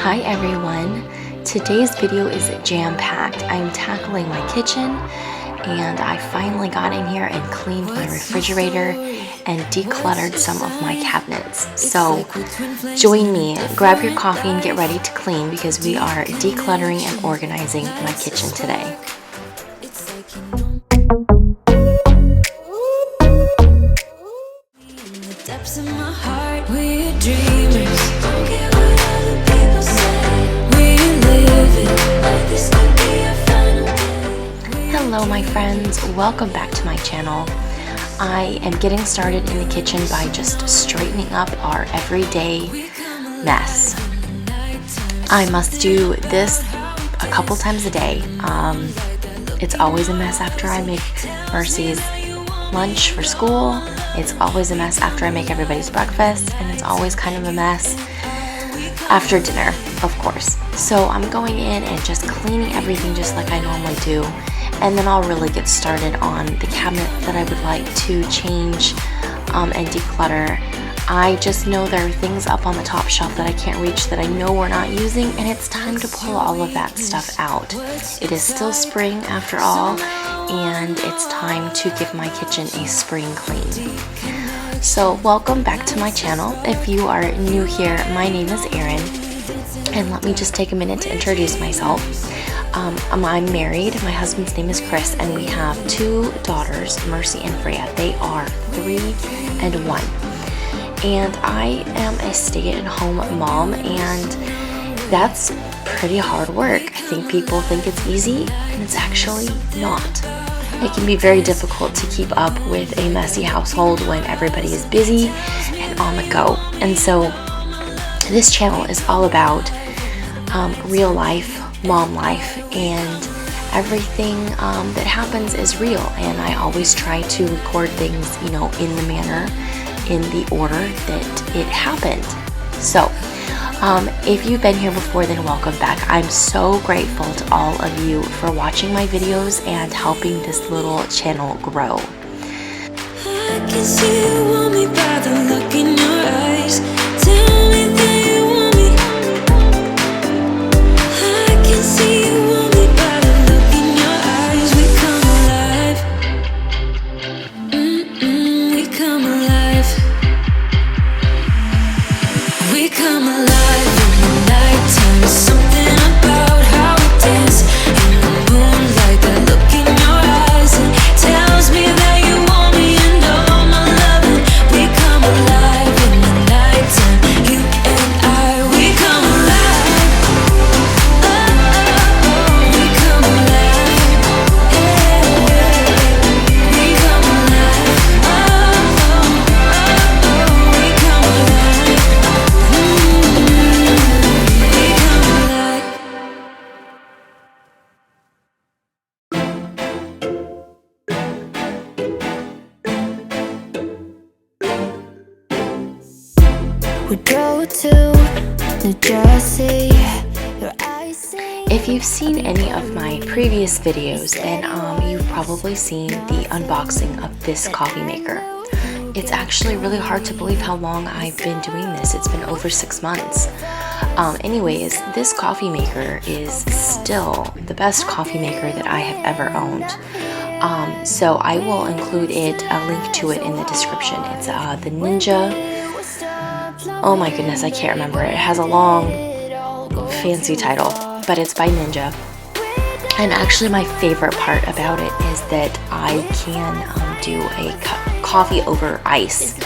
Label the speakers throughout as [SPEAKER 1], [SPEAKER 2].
[SPEAKER 1] Hi everyone, today's video is jam-packed. I'm tackling my kitchen and I finally got in here and cleaned my refrigerator and decluttered some of my cabinets. So join me, grab your coffee and get ready to clean because we are decluttering and organizing my kitchen today. Hello my friends, welcome back to my channel. I am getting started in the kitchen by just straightening up our everyday mess. I must do this a couple times a day. It's always a mess after I make Mercy's lunch for school. It's always a mess after I make everybody's breakfast, and it's always kind of a mess after dinner, of course. So I'm going in and just cleaning everything just like I normally do. And then I'll really get started on the cabinet that I would like to change and declutter. I just know there are things up on the top shelf that I can't reach that I know we're not using, and it's time to pull all of that stuff out. It is still spring after all, and it's time to give my kitchen a spring clean. So welcome back to my channel. If you are new here, my name is Erin, and let me just take a minute to introduce myself. I'm married, my husband's name is Chris, and we have two daughters, Mercy and Freya. They are 3 and 1. And I am a stay-at-home mom, and that's pretty hard work. I think people think it's easy, and it's actually not. It can be very difficult to keep up with a messy household when everybody is busy and on the go. And so this channel is all about real life, mom life, and everything that happens is real, and I always try to record things, in the manner, in the order that it happened. So if you've been here before, then welcome back. I'm so grateful to all of you for watching my videos and helping this little channel grow. I can see you want me by the look in your eyes. Tell me that you want me. I can see you want me by the look in your eyes. We come alive. We come alive. We come alive in the nighttime. There's something about how we dance in the moonlight. That look in your eyes and tells me that you want me and all my loving. We come alive in the nighttime. You and I, we come alive. Oh, oh, oh, we come alive. Yeah, we come alive. Oh, oh, oh, oh, we come alive. We go to New Jersey. If you've seen any of my previous videos, then you've probably seen the unboxing of this coffee maker. It's actually really hard to believe how long I've been doing this. It's been over 6 months. Anyways, this coffee maker is still the best coffee maker that I have ever owned. So I will include a link to it in the description. It's the Ninja. Oh my goodness, I can't remember it. It has a long, fancy title, but it's by Ninja. And actually my favorite part about it is that I can do a coffee over ice.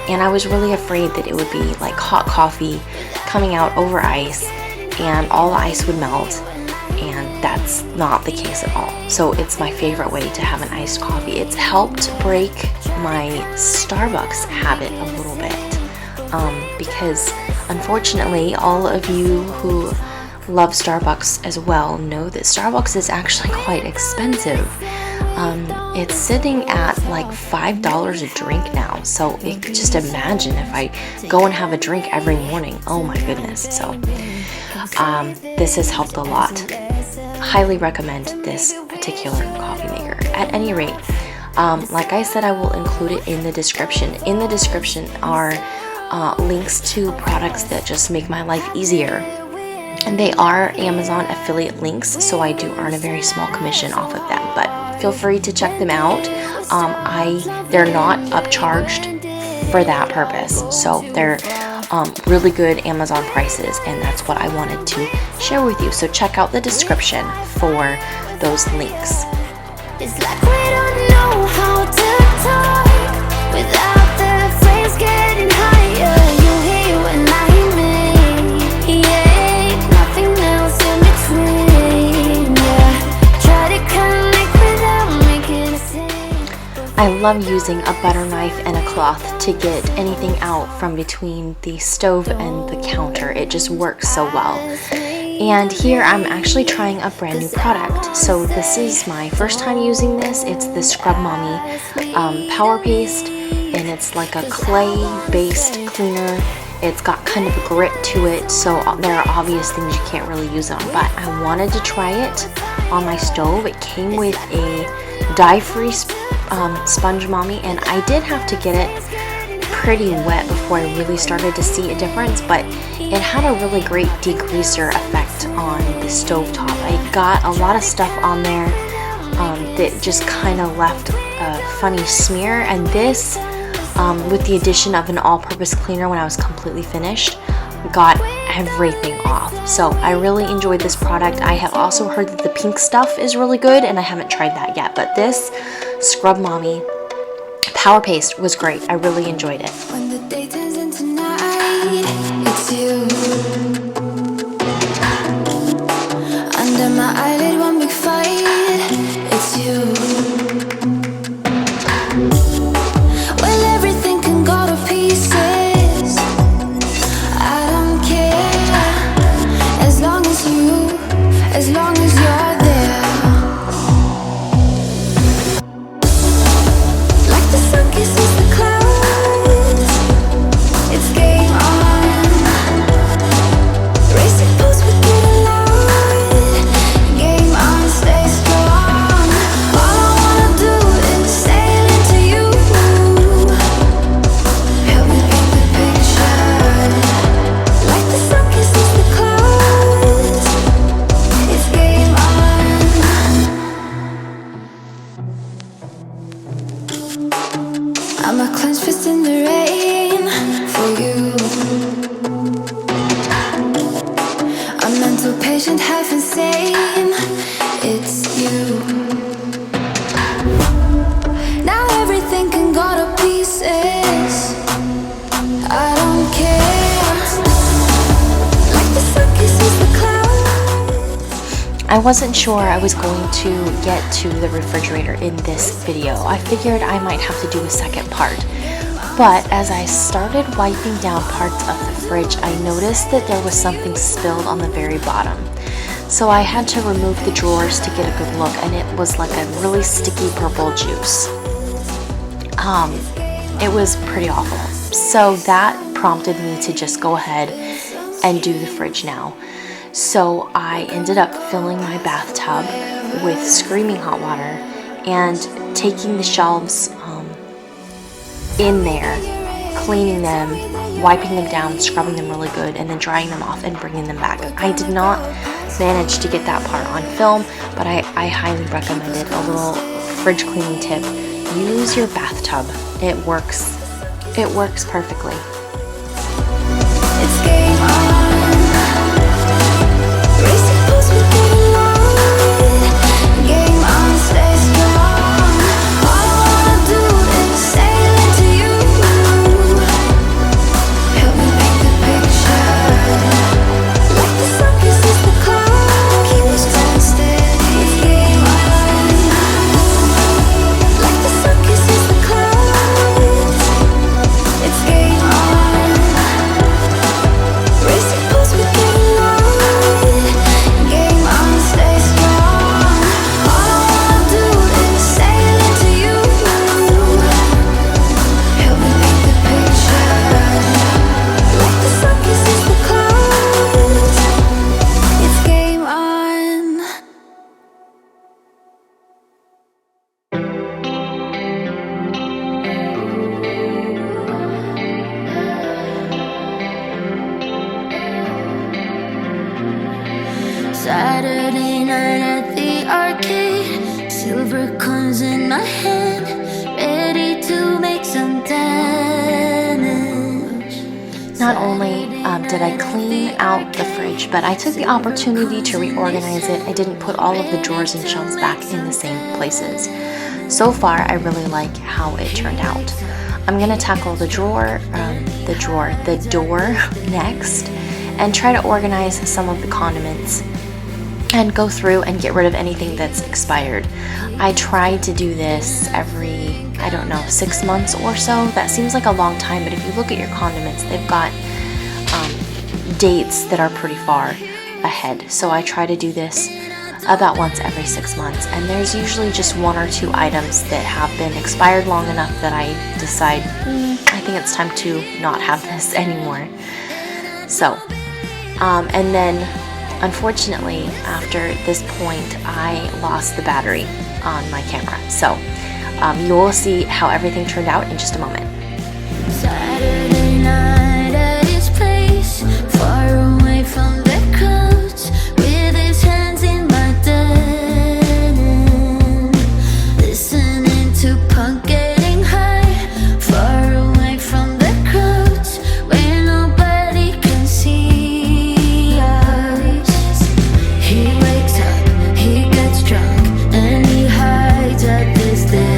[SPEAKER 1] And I was really afraid that it would be like hot coffee coming out over ice and all the ice would melt. And that's not the case at all. So it's my favorite way to have an iced coffee. It's helped break my Starbucks habit a little bit. Because unfortunately all of you who love Starbucks as well know that Starbucks is actually quite expensive. It's sitting at like $5 a drink now, so just imagine if I go and have a drink every morning. Oh my goodness. So this has helped a lot. Highly recommend this particular coffee maker. At any rate, like I said, I will include it in the description. In the description are links to products that just make my life easier. And they are Amazon affiliate links, so I do earn a very small commission off of them, but feel free to check them out. They're not upcharged for that purpose, so they're really good Amazon prices, and that's what I wanted to share with you. So check out the description for those links.
[SPEAKER 2] It's like we don't know how to talk without the flames getting higher. You hear when I mean, yeah, nothing else in between. Yeah, try to connect without making a scene.
[SPEAKER 1] I love using a butter knife and a cloth to get anything out from between the stove and the counter. It just works so well. And here I'm actually trying a brand new product. So this is my first time using this. It's the Scrub Mommy Power Paste, and it's like a clay-based cleaner. It's got kind of a grit to it, so there are obvious things you can't really use on. But I wanted to try it on my stove. It came with a dye-free sponge mommy, and I did have to get it pretty wet before I really started to see a difference, but it had a really great degreaser effect on the stovetop. I got a lot of stuff on there that just kind of left a funny smear, and this with the addition of an all-purpose cleaner when I was completely finished, got everything off. So I really enjoyed this product. I have also heard that the pink stuff is really good, and I haven't tried that yet, but this Scrub Mommy Power Paste was great. I really enjoyed it.
[SPEAKER 2] When the day turns into night, it's you. Under my eyelid, one big fight, it's you. Well, everything can go to pieces. I don't care, as long as you're there. Like the sun kisses the clouds, it's game on. Racing pulse, we get loud. Game on, stay strong. All I wanna do is sail into you. Help me paint the picture. Like the sun kisses the clouds, it's game on. I'm a clenched fist in the rain for you. A mental patient, half insane. It's you. Now everything can go to pieces. I don't care. Like the sun kisses the clouds.
[SPEAKER 1] I wasn't sure I was going to get to the refrigerator in this video. I figured I might have to do a second part. But as I started wiping down parts of the fridge, I noticed that there was something spilled on the very bottom. So I had to remove the drawers to get a good look, and it was like a really sticky purple juice. It was pretty awful. So that prompted me to just go ahead and do the fridge now. So I ended up filling my bathtub with screaming hot water and taking the shelves in there, cleaning them, wiping them down, scrubbing them really good, and then drying them off and bringing them back. I did not manage to get that part on film, but I highly recommend it. A little fridge cleaning tip: use your bathtub. It works perfectly.
[SPEAKER 2] It's game on. Racing pulse, we get loud. Game on, stay strong. All I wanna do is sail into you. Help me paint the picture. Like the sun kisses the clouds, keep us going steady. It's game on. Like the sun kisses the clouds, it's game on. arcade. Silver coins in my hand, ready to make some damage.
[SPEAKER 1] Not only did I clean out the fridge, but I took the opportunity to reorganize it. I didn't put all of the drawers and shelves back in the same places. So far, I really like how it turned out. I'm gonna tackle the door next, and try to organize some of the condiments and go through and get rid of anything that's expired. I try to do this every, I don't know, 6 months or so. That seems like a long time, but if you look at your condiments, they've got dates that are pretty far ahead. So I try to do this about once every 6 months, and there's usually just 1 or 2 items that have been expired long enough that I decide, I think it's time to not have this anymore. So, and then unfortunately, after this point, I lost the battery on my camera. So you will see how everything turned out in just a moment.
[SPEAKER 2] Saturday night at his place, far away from the crowds, with his hands in my denim, listening to punk getting high, far away from the crowds, where nobody can see us. He wakes up, he gets drunk, and he hides at this day.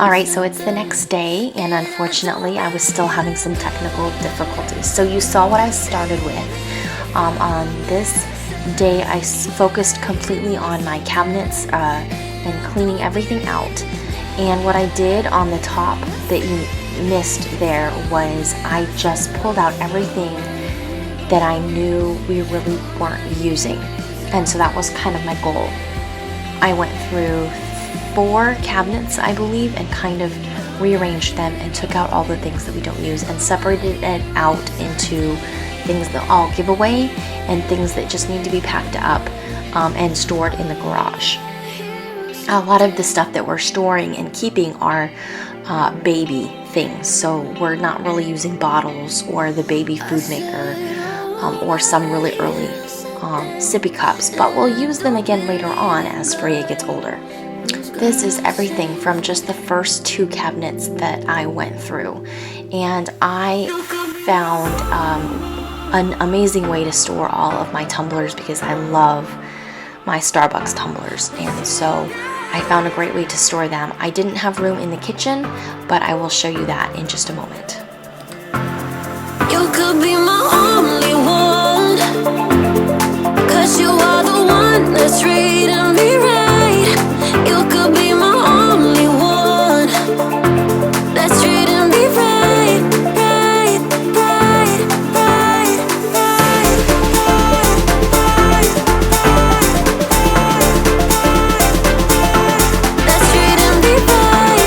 [SPEAKER 1] Alright, so it's the next day, and unfortunately I was still having some technical difficulties. So you saw what I started with. On this day I focused completely on my cabinets and cleaning everything out. And what I did on the top that you missed there was I just pulled out everything that I knew we really weren't using. And so that was kind of my goal. I went through 4 cabinets, I believe, and kind of rearranged them and took out all the things that we don't use and separated it out into things that I'll give away and things that just need to be packed up and stored in the garage. A lot of the stuff that we're storing and keeping are baby things, so we're not really using bottles or the baby food maker or some really early sippy cups, but we'll use them again later on as Freya gets older. This is everything from just the first 2 cabinets that I went through, and I found an amazing way to store all of my tumblers because I love my Starbucks tumblers, and so I found a great way to store them. I didn't have room in the kitchen, but I will show you that in just a moment.
[SPEAKER 2] You could be my only one, 'cause you are the one that's treating me right. You could be my only one that's treating me right, right, right, right, right, that's treating me right.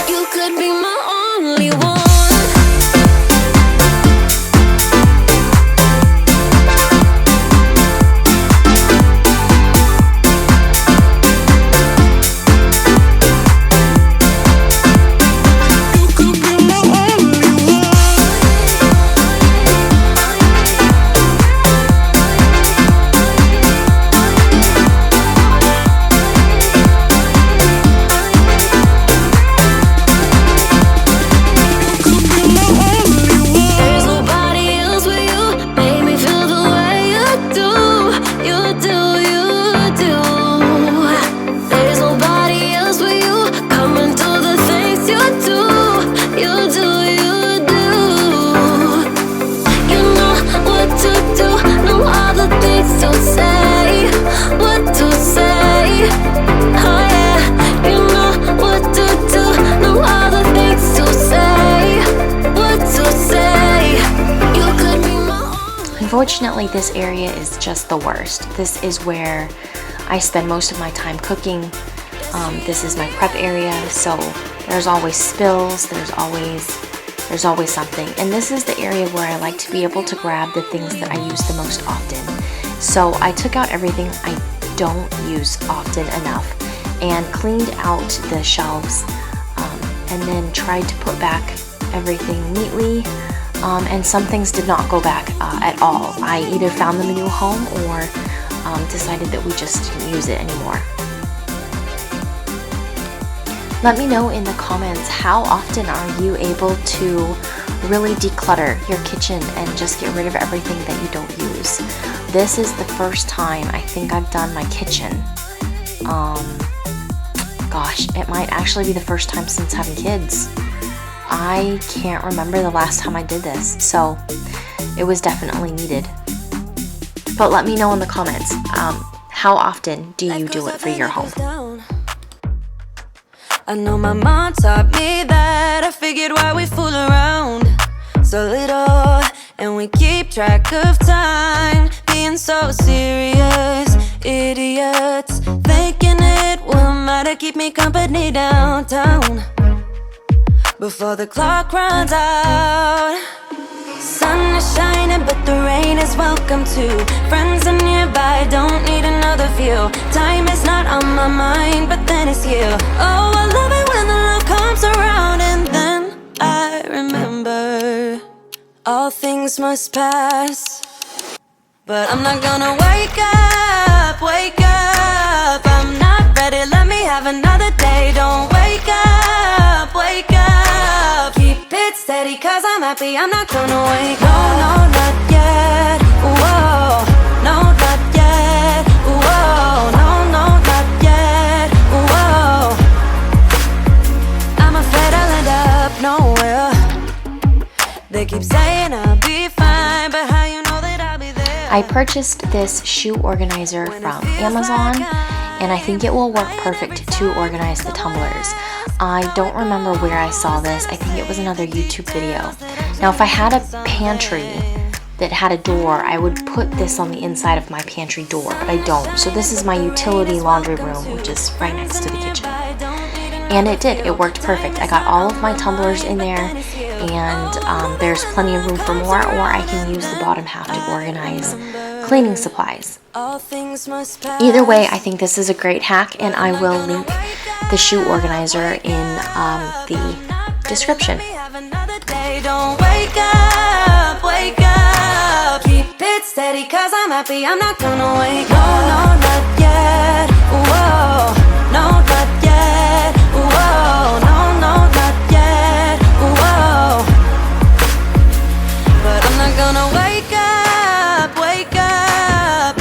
[SPEAKER 2] You could be my only one.
[SPEAKER 1] Unfortunately, this area is just the worst. This is where I spend most of my time cooking. This is my prep area, so there's always spills, there's always There's always something. And this is the area where I like to be able to grab the things that I use the most often. So I took out everything I don't use often enough and cleaned out the shelves, and then tried to put back everything neatly. And some things did not go back at all. I either found them a new home or decided that we just didn't use it anymore. Let me know in the comments, how often are you able to really declutter your kitchen and just get rid of everything that you don't use? This is the first time I think I've done my kitchen. Gosh, it might actually be the first time since having kids. I can't remember the last time I did this, so it was definitely needed. But let me know in the comments, how often do you do it for your home?
[SPEAKER 3] I know my mom taught me that. I figured why we fool around so little, and we keep track of time, being so serious. Idiots thinking it will matter, keep me company downtown before the clock runs out. Sun is shining, but the rain is welcome too. Friends are nearby, don't need another view. Time is not on my mind, but then it's you. Oh, I love it when the love comes around, and then I remember all things must pass. But I'm not gonna wake up, wake up. I'm not ready, let me have another day. Don't wake up, wake up. Keep it steady, cause I'm happy, I'm not gonna wake up. No, not yet, whoa. No, not yet, whoa. No, not yet, whoa. I'm afraid I'll end up nowhere. They keep saying I'll be fine, but how you know that I'll be there?
[SPEAKER 1] I purchased this shoe organizer from Amazon, and I think it will work perfect to organize the tumblers. I don't remember where I saw this. I think it was another YouTube video. Now, if I had a pantry that had a door, I would put this on the inside of my pantry door, but I don't. So this is my utility laundry room, which is right next to the kitchen. And it did. It worked perfect. I got all of my tumblers in there, and there's plenty of room for more, or I can use the bottom half to organize cleaning supplies. Either way, I think this is a great hack, and I will link the shoe organizer in the description.
[SPEAKER 3] Don't wake up, wake up. Keep it steady, cause I'm happy, I'm not gonna wake up. No, not yet, whoa. No, not yet, whoa. No, not yet, whoa. But I'm not gonna wake up, wake up.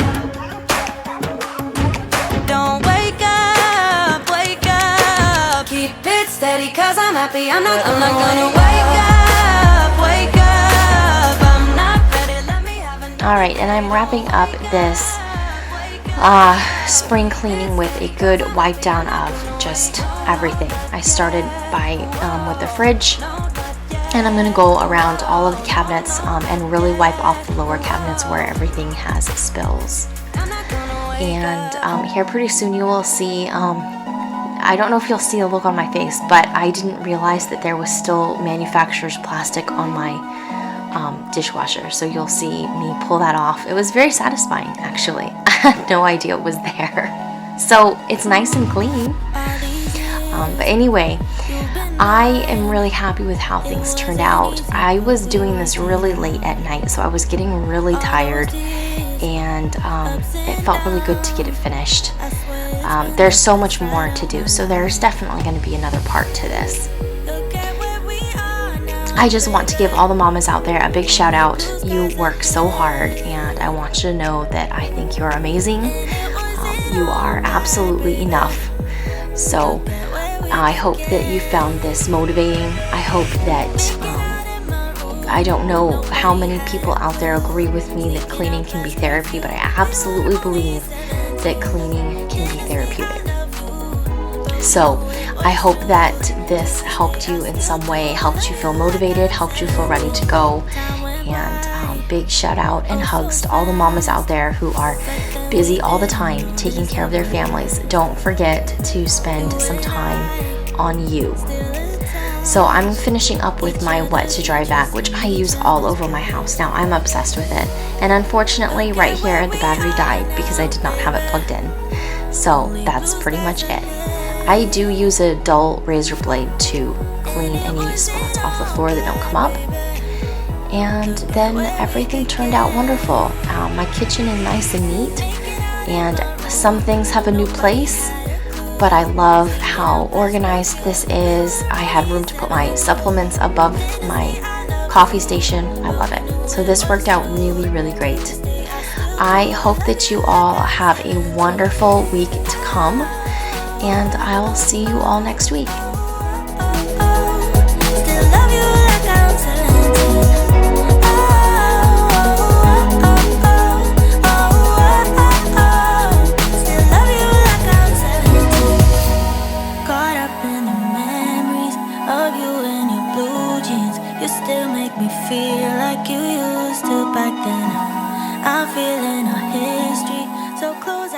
[SPEAKER 3] Don't wake up, wake up. Keep it steady, cause I'm happy, I'm not gonna wake up, wake up. I'm not ready, let me have another.
[SPEAKER 1] Alright, and I'm wrapping up this spring cleaning with a good wipe down of just everything. I started by with the fridge, and I'm going to go around all of the cabinets and really wipe off the lower cabinets where everything has spills. And here pretty soon you will see, I don't know if you'll see a look on my face, but I didn't realize that there was still manufacturer's plastic on my dishwasher, so you'll see me pull that off. It was very satisfying, actually. I had no idea it was there. So it's nice and clean. But anyway, I am really happy with how things turned out. I was doing this really late at night, so I was getting really tired, and it felt really good to get it finished. There's so much more to do, so there's definitely going to be another part to this. I just want to give all the mamas out there a big shout out. You work so hard, and I want you to know that I think you're amazing. You are absolutely enough. So I hope that you found this motivating. I hope that, I don't know how many people out there agree with me that cleaning can be therapy, but I absolutely believe that cleaning can be therapeutic. So I hope that this helped you in some way, helped you feel motivated, helped you feel ready to go. And big shout out and hugs to all the mamas out there who are busy all the time taking care of their families. Don't forget to spend some time on you. So I'm finishing up with my wet to dry vac, which I use all over my house now. I'm obsessed with it. And unfortunately, right here, the battery died because I did not have it plugged in. So that's pretty much it. I do use a dull razor blade to clean any spots off the floor that don't come up. And then everything turned out wonderful. My kitchen is nice and neat, and some things have a new place, but I love how organized this is. I had room to put my supplements above my coffee station. I love it. So this worked out really, really great. I hope that you all have a wonderful week to come, and I'll see you all next week.
[SPEAKER 3] Feel like you used to back then. I'm feeling our history, so close.